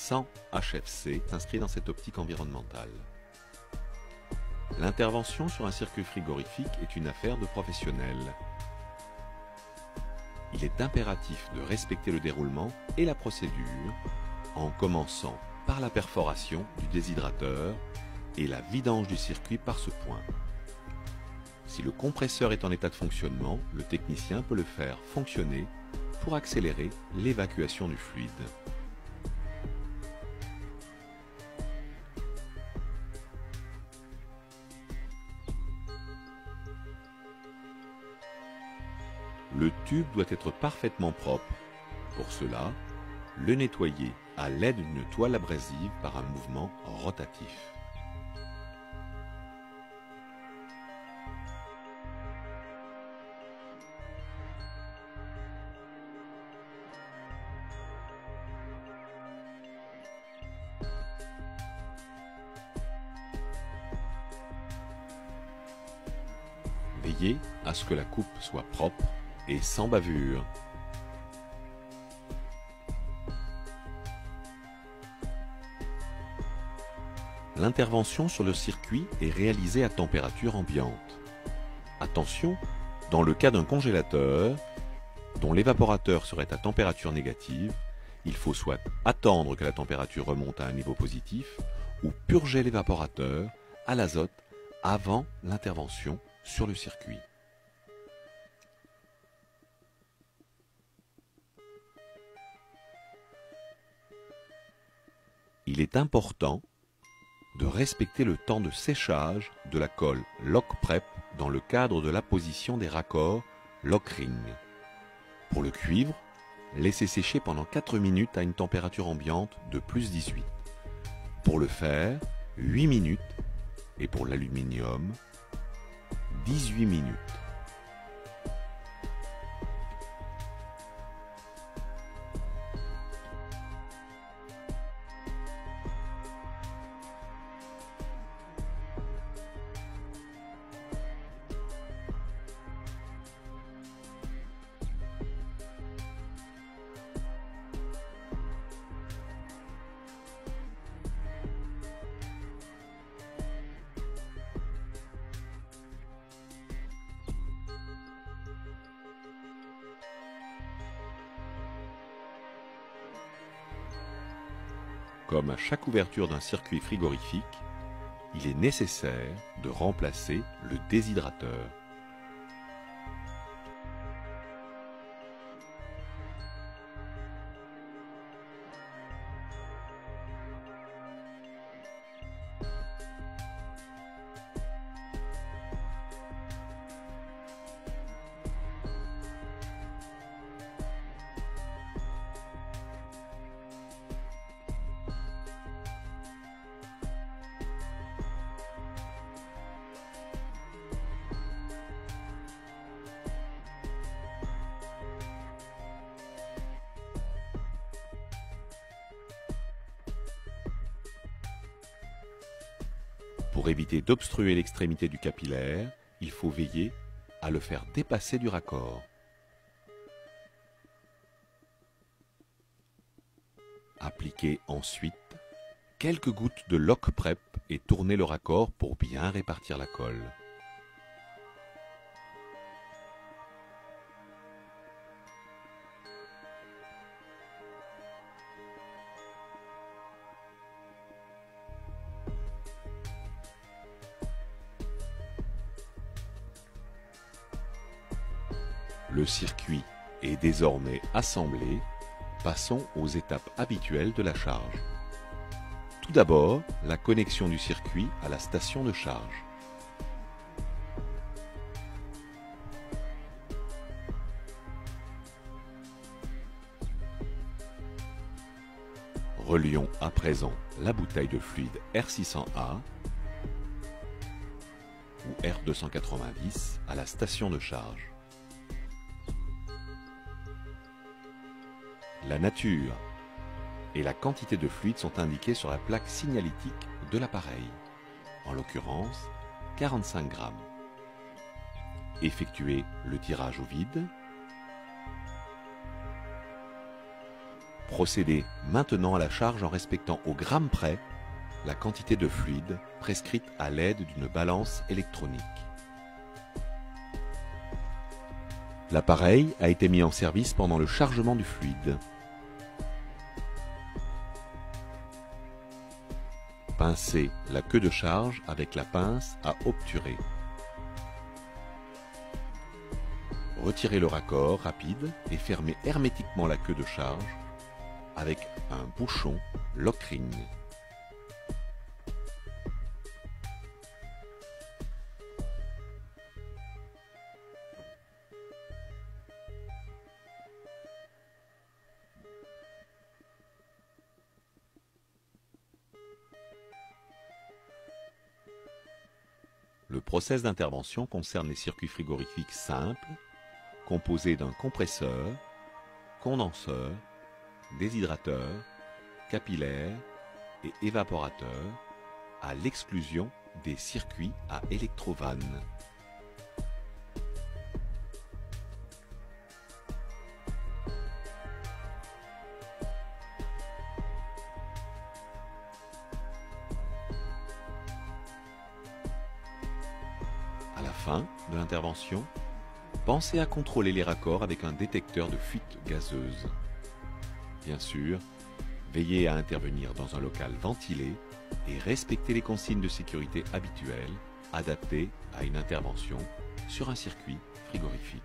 sans HFC s'inscrit dans cette optique environnementale. L'intervention sur un circuit frigorifique est une affaire de professionnels. Il est impératif de respecter le déroulement et la procédure en commençant par la perforation du déshydrateur et la vidange du circuit par ce point. Si le compresseur est en état de fonctionnement, le technicien peut le faire fonctionner pour accélérer l'évacuation du fluide. Le tube doit être parfaitement propre. Pour cela, le nettoyer à l'aide d'une toile abrasive par un mouvement rotatif. Veillez à ce que la coupe soit propre et sans bavure. L'intervention sur le circuit est réalisée à température ambiante. Attention, dans le cas d'un congélateur, dont l'évaporateur serait à température négative, il faut soit attendre que la température remonte à un niveau positif ou purger l'évaporateur à l'azote avant l'intervention sur le circuit. Il est important de respecter le temps de séchage de la colle lock prep dans le cadre de l'apposition des raccords lock ring. Pour le cuivre, laissez sécher pendant 4 minutes à une température ambiante de plus 18. Pour le fer, 8 minutes et pour l'aluminium, 18 minutes. Comme à chaque ouverture d'un circuit frigorifique, il est nécessaire de remplacer le déshydrateur. Pour éviter d'obstruer l'extrémité du capillaire, il faut veiller à le faire dépasser du raccord. Appliquez ensuite quelques gouttes de lock prep et tournez le raccord pour bien répartir la colle. Le circuit est désormais assemblé. Passons aux étapes habituelles de la charge. Tout d'abord, la connexion du circuit à la station de charge. Relions à présent la bouteille de fluide R600A ou R290 à la station de charge. La nature et la quantité de fluide sont indiquées sur la plaque signalétique de l'appareil, en l'occurrence 45 grammes. Effectuez le tirage au vide. Procédez maintenant à la charge en respectant au gramme près la quantité de fluide prescrite à l'aide d'une balance électronique. L'appareil a été mis en service pendant le chargement du fluide. Pincez la queue de charge avec la pince à obturer. Retirez le raccord rapide et fermez hermétiquement la queue de charge avec un bouchon lock-ring. Le process d'intervention concerne les circuits frigorifiques simples, composés d'un compresseur, condenseur, déshydrateur, capillaire et évaporateur, à l'exclusion des circuits à électrovanne. À la fin de l'intervention, pensez à contrôler les raccords avec un détecteur de fuite gazeuse. Bien sûr, veillez à intervenir dans un local ventilé et respectez les consignes de sécurité habituelles adaptées à une intervention sur un circuit frigorifique.